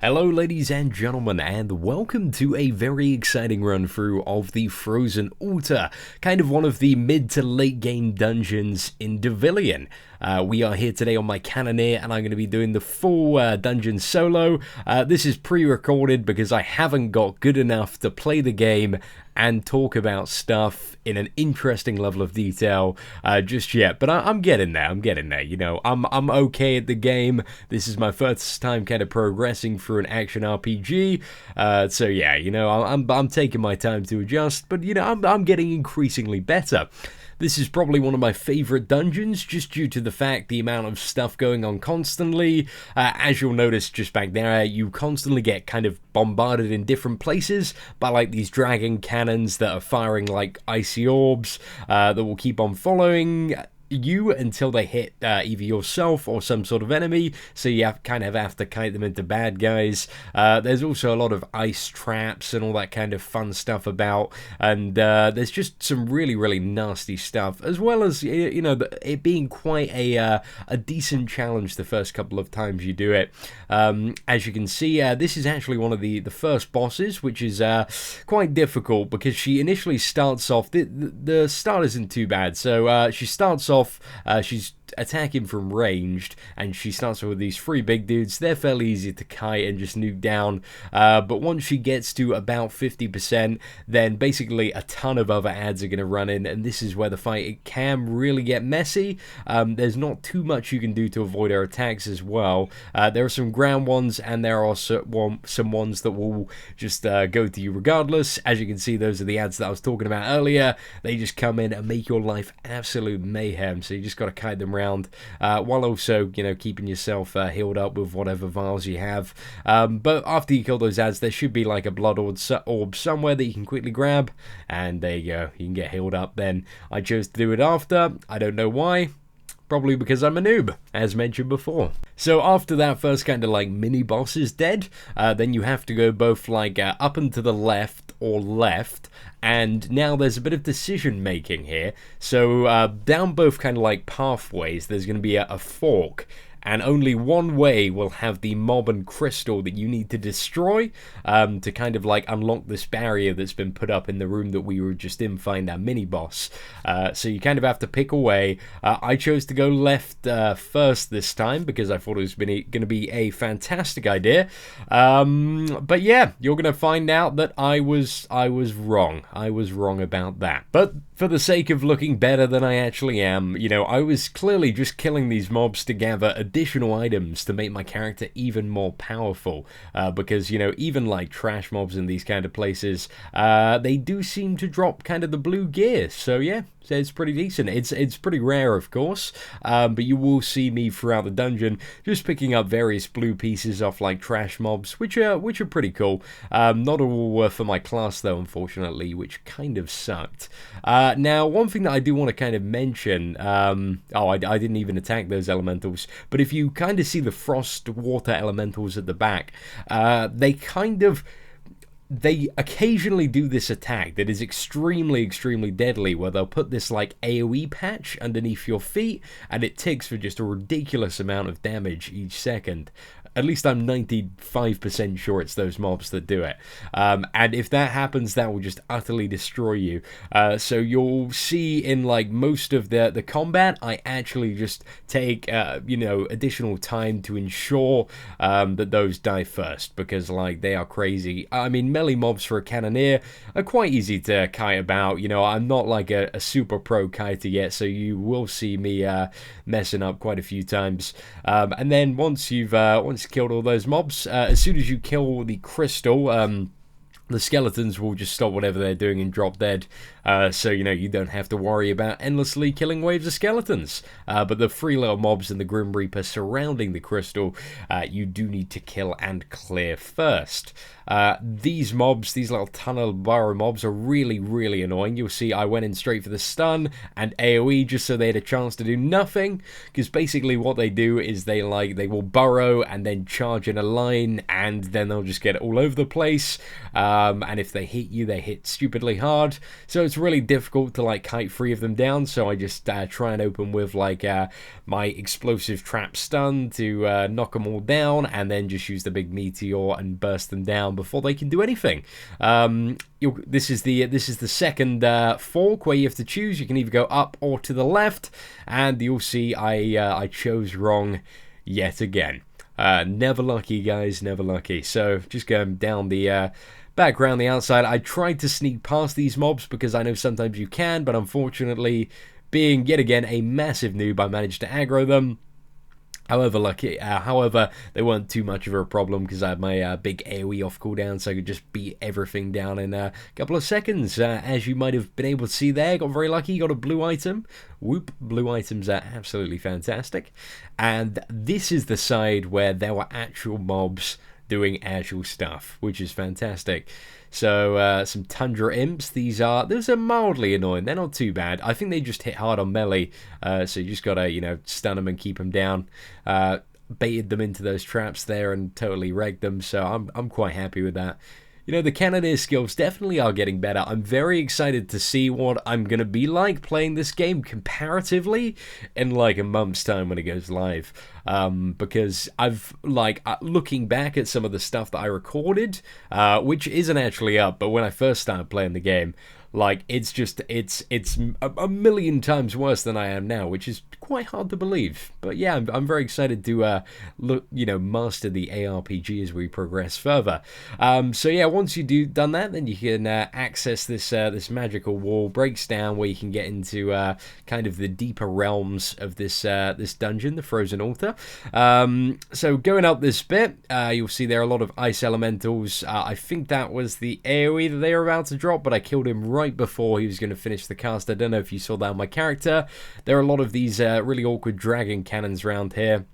Hello ladies and gentlemen, and welcome to a very exciting run through of the Frozen Altar, kind of one of the mid to late game dungeons in Devilian. We are here today on my Cannoneer, and I'm going to be doing the full dungeon solo. This is pre-recorded because I haven't got good enough to play the game and talk about stuff in an interesting level of detail just yet, but I'm getting there, you know, I'm okay at the game. This is my first time kind of progressing through an action RPG, so yeah, you know, I'm taking my time to adjust, but you know, I'm getting increasingly better. This is probably one of my favourite dungeons, just due to the fact the amount of stuff going on constantly. As you'll notice just back there, you constantly get kind of bombarded in different places by like these dragon cannons that are firing like icy orbs that will keep on following you until they hit either yourself or some sort of enemy, so you kind of have to kite them into bad guys. There's also a lot of ice traps and all that kind of fun stuff about, and there's just some really nasty stuff, as well as, you know, it being quite a decent challenge the first couple of times you do it. As you can see, this is actually one of the first bosses, which is quite difficult because she initially starts off, the start isn't too bad, so she starts off, she's attacking from ranged, and she starts with these three big dudes. They're fairly easy to kite and just nuke down, but once she gets to about 50%, then basically a ton of other adds are going to run in, and this is where the fight can really get messy. There's not too much you can do to avoid her attacks as well. There are some ground ones, and there are some ones that will just go to you regardless. As you can see, those are the adds that I was talking about earlier. They just come in and make your life absolute mayhem, so you just got to kite them around, while also, you know, keeping yourself healed up with whatever vials you have. But after you kill those adds, there should be like a blood orb somewhere that you can quickly grab, and there you go, you can get healed up then. I chose to do it after, I don't know why. Probably because I'm a noob, as mentioned before. So after that first kind of like mini boss is dead, then you have to go both like up and to the left or left, and now there's a bit of decision making here. So down both kind of like pathways, there's going to be a fork, and only one way will have the mob and crystal that you need to destroy to kind of like unlock this barrier that's been put up in the room that we were just in, find our mini boss. So you kind of have to pick a way. I chose to go left first this time because I thought it was going to be a fantastic idea. But yeah, you're going to find out that I was wrong. I was wrong about that. But for the sake of looking better than I actually am, you know, I was clearly just killing these mobs to gather additional items to make my character even more powerful, because, you know, even like trash mobs in these kind of places, they do seem to drop kind of the blue gear, so yeah, so it's pretty decent. It's pretty rare, of course, but you will see me throughout the dungeon just picking up various blue pieces off like trash mobs, which are pretty cool. Not all were for my class though, unfortunately, which kind of sucked. Now, one thing that I do want to kind of mention, I didn't even attack those elementals, but if you kind of see the frost water elementals at the back, they occasionally do this attack that is extremely deadly, where they'll put this like AoE patch underneath your feet, and it ticks for just a ridiculous amount of damage each second. At least I'm 95% sure it's those mobs that do it. And if that happens, that will just utterly destroy you. So you'll see in like most of the combat, I actually just take, you know, additional time to ensure that those die first, because like they are crazy. I mean, melee mobs for a Cannoneer are quite easy to kite about. You know, I'm not like a super pro kiter yet, so you will see me messing up quite a few times. And then once you've killed all those mobs, as soon as you kill the crystal, the skeletons will just stop whatever they're doing and drop dead. So, you know, you don't have to worry about endlessly killing waves of skeletons. But the three little mobs and the Grim Reaper surrounding the crystal, you do need to kill and clear first. These mobs, these little tunnel burrow mobs, are really annoying. You'll see I went in straight for the stun and AoE just so they had a chance to do nothing, because basically what they do is they will burrow and then charge in a line, and then they'll just get all over the place. and if they hit you, they hit stupidly hard, so it's really difficult to like kite 3 of them down. So I just try and open with like my explosive trap stun to knock them all down, and then just use the big meteor and burst them down before they can do anything. This is the second fork where you have to choose. You can either go up or to the left, and you'll see I chose wrong yet again. Never lucky, guys, never lucky. So just going down the back around the outside. I tried to sneak past these mobs because I know sometimes you can, but unfortunately, being yet again a massive noob, I managed to aggro them. However, they weren't too much of a problem because I had my big AoE off cooldown, so I could just beat everything down in a couple of seconds. As you might have been able to see there, got very lucky, got a blue item. Whoop, blue items are absolutely fantastic. And this is the side where there were actual mobs doing actual stuff, which is fantastic. So some Tundra Imps. These are mildly annoying. They're not too bad. I think they just hit hard on melee. So you just gotta, you know, stun them and keep them down. Baited them into those traps there and totally wrecked them. So I'm quite happy with that. You know, the Cannoneer skills definitely are getting better. I'm very excited to see what I'm going to be like playing this game comparatively in like a month's time when it goes live. Because I've, like, looking back at some of the stuff that I recorded, which isn't actually up, but when I first started playing the game, like, it's a million times worse than I am now, which is quite hard to believe. But yeah, I'm very excited to master the ARPG as we progress further. So yeah, once you done that, then you can access this magical wall. Breaks down where you can get into kind of the deeper realms of this dungeon, the Frozen Altar. So going up this bit, you'll see there are a lot of ice elementals. I think that was the AoE that they were about to drop, but I killed him right before he was going to finish the cast. I don't know if you saw that on my character. There are a lot of these really awkward dragon cannons around here.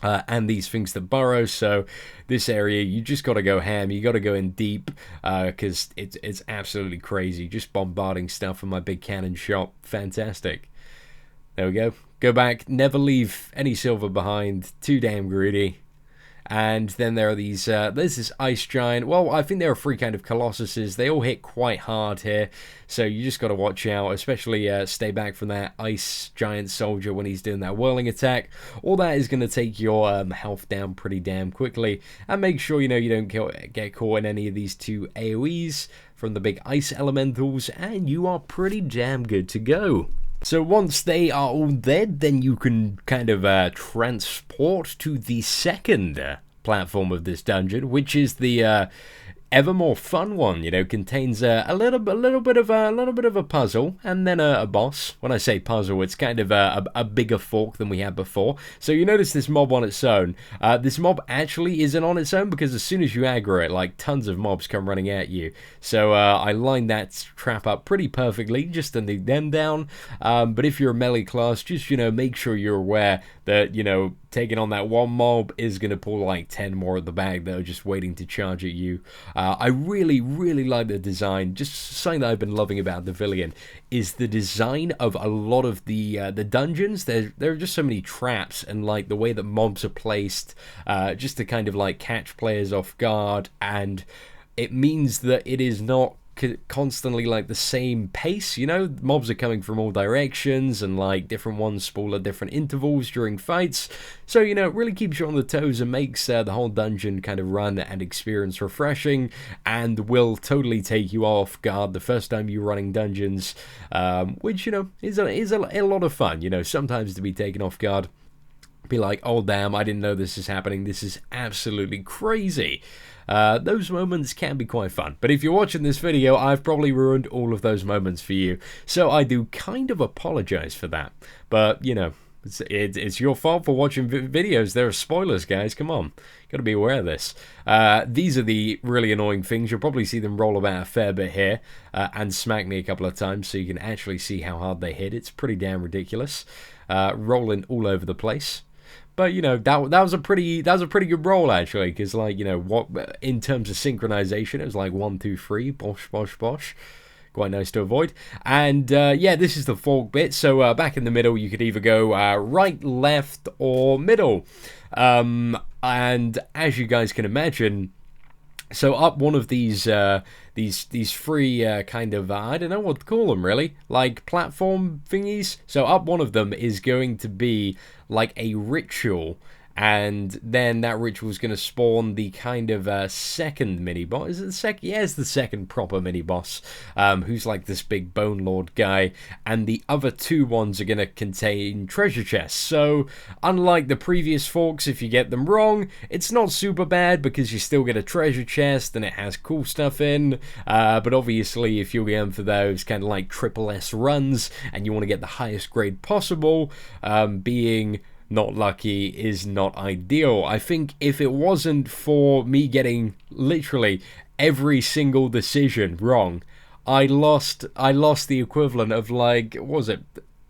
And these things that burrow, so this area you just got to go ham. You got to go in deep because it's absolutely crazy. Just bombarding stuff with my big cannon shot. Fantastic. There we go. Go back. Never leave any silver behind. Too damn greedy. And then there are these, there's this ice giant. Well, I think there are 3 kind of colossuses. They all hit quite hard here. So you just got to watch out, especially stay back from that ice giant soldier when he's doing that whirling attack. All that is going to take your health down pretty damn quickly. And make sure, you know, you don't get caught in any of these 2 AoEs from the big ice elementals. And you are pretty damn good to go. So once they are all dead, then you can kind of transport to the second platform of this dungeon, which is the ever more fun one. You know, contains a little bit of a puzzle, and then a boss. When I say puzzle, it's kind of a bigger fork than we had before. So you notice this mob on its own. This mob actually isn't on its own because as soon as you aggro it, like tons of mobs come running at you. So I lined that trap up pretty perfectly just to nuke them down. But if you're a melee class, just, you know, make sure you're aware that, you know, taking on that one mob is going to pull like 10 more at the back that are just waiting to charge at you. I really like the design. Just something that I've been loving about Devilian is the design of a lot of the dungeons. There are just so many traps, and like the way that mobs are placed just to kind of like catch players off guard, and it means that it is not constantly like the same pace. You know, mobs are coming from all directions, and like different ones spawn at different intervals during fights, so you know, it really keeps you on the toes and makes the whole dungeon kind of run and experience refreshing, and will totally take you off guard the first time you're running dungeons, which, you know, is a lot of fun. You know, sometimes to be taken off guard, be like, oh damn, I didn't know this is happening, this is absolutely crazy. Those moments can be quite fun, but if you're watching this video, I've probably ruined all of those moments for you, so I do kind of apologize for that. But you know, it's your fault for watching videos. There are spoilers, guys, come on, gotta be aware of this. These are the really annoying things. You'll probably see them roll about a fair bit here, and smack me a couple of times so you can actually see how hard they hit. It's pretty damn ridiculous, rolling all over the place. But you know, that was a pretty good roll actually, because like, you know, what in terms of synchronization, it was like 1 2 3, bosh bosh bosh, quite nice to avoid. And yeah, this is the fork bit. So back in the middle, you could either go right, left, or middle. And as you guys can imagine, So up one of these free kind of I don't know what to call them really, like platform thingies. So up one of them is going to be like a ritual, and then that ritual is going to spawn the kind of second mini boss. Is it the second? Yeah, it's the second proper mini boss, who's like this big bone lord guy, and the other two ones are going to contain treasure chests. So unlike the previous forks, if you get them wrong, it's not super bad because you still get a treasure chest and it has cool stuff in. But obviously, if you're going for those kind of like triple S runs and you want to get the highest grade possible, being not lucky is not ideal. I think if it wasn't for me getting literally every single decision wrong, I lost the equivalent of, like, what was it,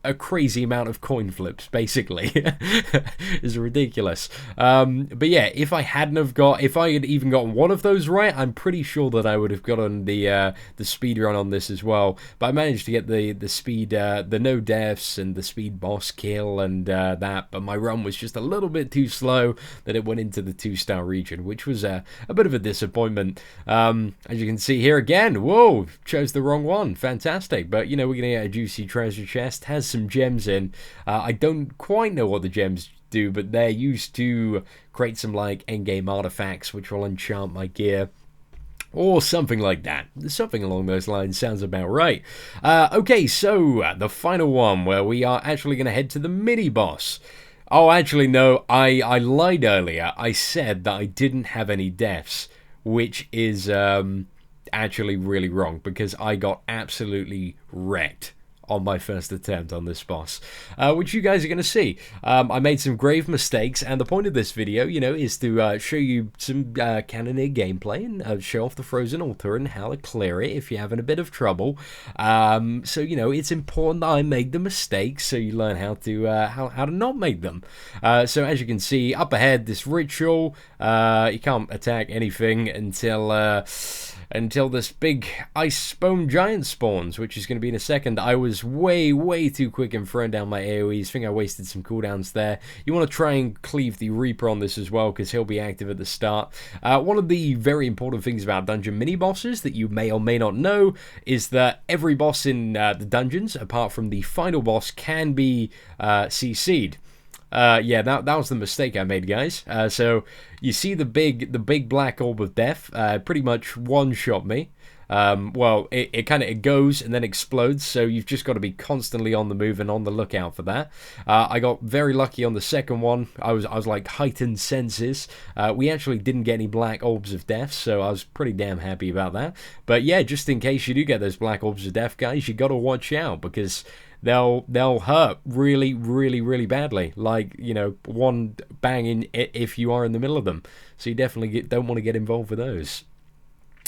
a crazy amount of coin flips, basically. It's ridiculous. But yeah, if I had even gotten one of those right, I'm pretty sure that I would have gotten the speed run on this as well. But I managed to get the speed, the no deaths and the speed boss kill and that. But my run was just a little bit too slow that it went into the 2-star region, which was a bit of a disappointment. As you can see here again, whoa, chose the wrong one. Fantastic. But you know, we're gonna get a juicy treasure chest. Has some gems in. I don't quite know what the gems do, but they're used to create some like endgame artifacts which will enchant my gear, or something like that. Something along those lines sounds about right. Okay, so the final one, where we are actually going to head to the mini boss. Oh, actually no, I lied earlier. I said that I didn't have any deaths, which is actually really wrong, because I got absolutely wrecked on my first attempt on this boss, which you guys are going to see. I made some grave mistakes, and the point of this video, you know, is to show you some Cannoneer gameplay and show off the frozen altar and how to clear it if you're having a bit of trouble. So, you know, it's important that I made the mistakes so you learn how to not make them. So as you can see, up ahead, this ritual, you can't attack anything until this big ice bone giant spawns, which is going to be in a second. I was way too quick in throwing down my AoEs. I think I wasted some cooldowns there. You want to try and cleave the Reaper on this as well, because he'll be active at the start. One of the very important things about dungeon mini bosses that you may or may not know is that every boss in the dungeons, apart from the final boss, can be CC'd. Yeah, that was the mistake I made, guys. So you see the big black orb of death pretty much one-shot me. Well, it goes and then explodes, so you've just got to be constantly on the move and on the lookout for that. I got very lucky on the second one. I was like heightened senses. We actually didn't get any black orbs of death, so I was pretty damn happy about that. But yeah, just in case you do get those black orbs of death, guys, you got to watch out, because they'll hurt really badly. Like, you know, one bang in if you are in the middle of them. So you definitely don't want to get involved with those.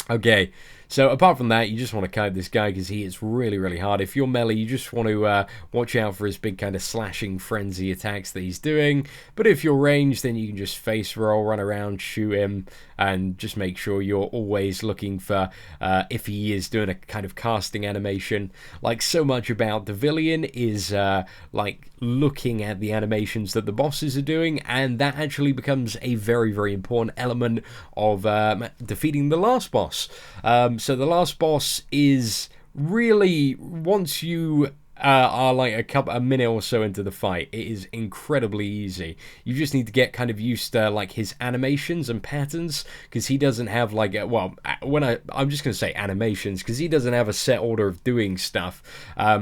Okay, so apart from that, you just want to kite this guy because he is really hard. If you're melee, you just want to watch out for his big kind of slashing frenzy attacks that he's doing. But if you're ranged, then you can just face roll, run around, shoot him, and just make sure you're always looking for if he is doing a kind of casting animation. Like, so much about Devilian is like looking at the animations that the bosses are doing, and that actually becomes a very important element of defeating the last boss. So the last boss is really, once you are like a minute or so into the fight, it is incredibly easy. You just need to get kind of used to like his animations and patterns, because he doesn't have like I'm just gonna say animations, because he doesn't have a set order of doing stuff.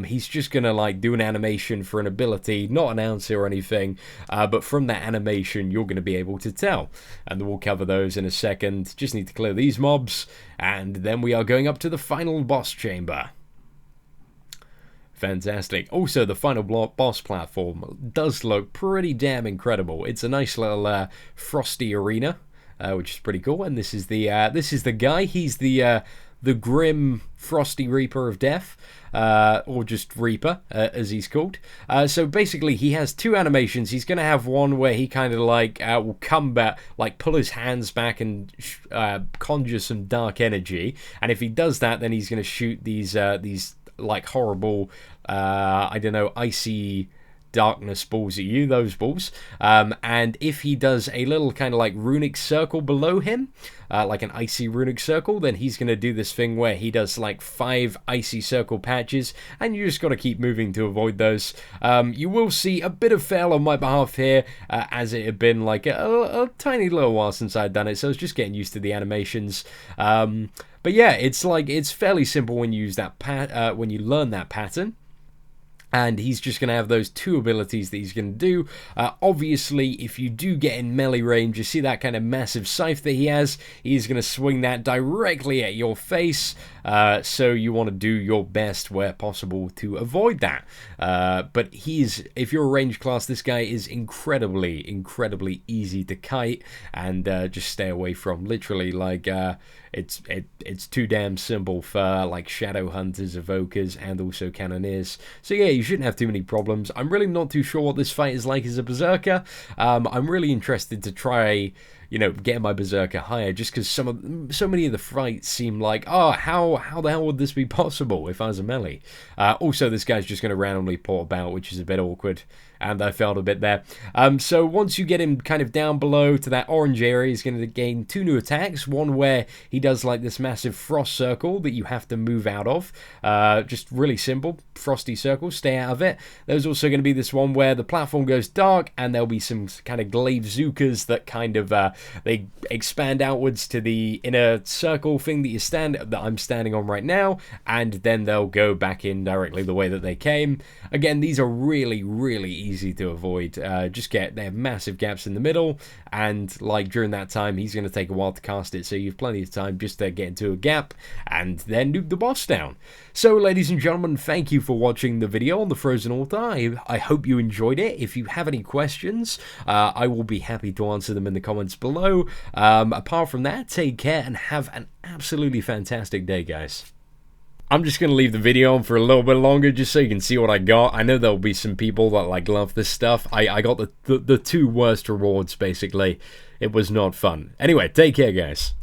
He's just gonna like do an animation for an ability, not announce it or anything, but from that animation you're gonna be able to tell, and we'll cover those in a second. Just need to clear these mobs, and then we are going up to the final boss chamber. Fantastic. Also, the final boss platform does look pretty damn incredible. It's a nice little frosty arena, which is pretty cool. And this is the guy. He's the grim frosty Reaper of Death, or just Reaper, as he's called. So basically, he has two animations. He's going to have one where he kind of like will come back, like pull his hands back and conjure some dark energy. And if he does that, then he's going to shoot these like horrible, I don't know, icy darkness balls at you, those balls. And if he does a little kind of like runic circle below him, like an icy runic circle, then he's going to do this thing where he does like 5 icy circle patches, and you just got to keep moving to avoid those. You will see a bit of fail on my behalf here, as it had been like a tiny little while since I'd done it, so I was just getting used to the animations. But yeah, it's fairly simple when you use that when you learn that pattern. And he's just going to have those 2 abilities that he's going to do. Obviously, if you do get in melee range, you see that kind of massive scythe that he has. He's going to swing that directly at your face. So you want to do your best where possible to avoid that. But if you're a range class, this guy is incredibly easy to kite and just stay away from. Literally, like it's too damn simple for like shadow hunters, evokers, and also cannoneers. So yeah, you shouldn't have too many problems. I'm really not too sure what this fight is like as a berserker. I'm really interested to try, you know, getting my berserker higher, just because so many of the fights seem like, oh, how the hell would this be possible if I was a melee? Also, this guy's just going to randomly port about, which is a bit awkward, and I failed a bit there. So once you get him kind of down below to that orange area, he's going to gain 2 new attacks. One where he does like this massive frost circle that you have to move out of. Just really simple, frosty circle, stay out of it. There's also going to be this one where the platform goes dark, and there'll be some kind of glaive zookas that kind of they expand outwards to the inner circle thing that I'm standing on right now, and then they'll go back in directly the way that they came. Again, these are really easy to avoid. They have massive gaps in the middle, and like during that time, he's going to take a while to cast it, so you have plenty of time just to get into a gap and then nuke the boss down. So, ladies and gentlemen, thank you for watching the video on the Frozen Altar. I hope you enjoyed it. If you have any questions, I will be happy to answer them in the comments below. Apart from that, take care and have an absolutely fantastic day, guys. I'm just going to leave the video on for a little bit longer just so you can see what I got. I know there'll be some people that like love this stuff. I got the 2 worst rewards, basically. It was not fun. Anyway, take care, guys.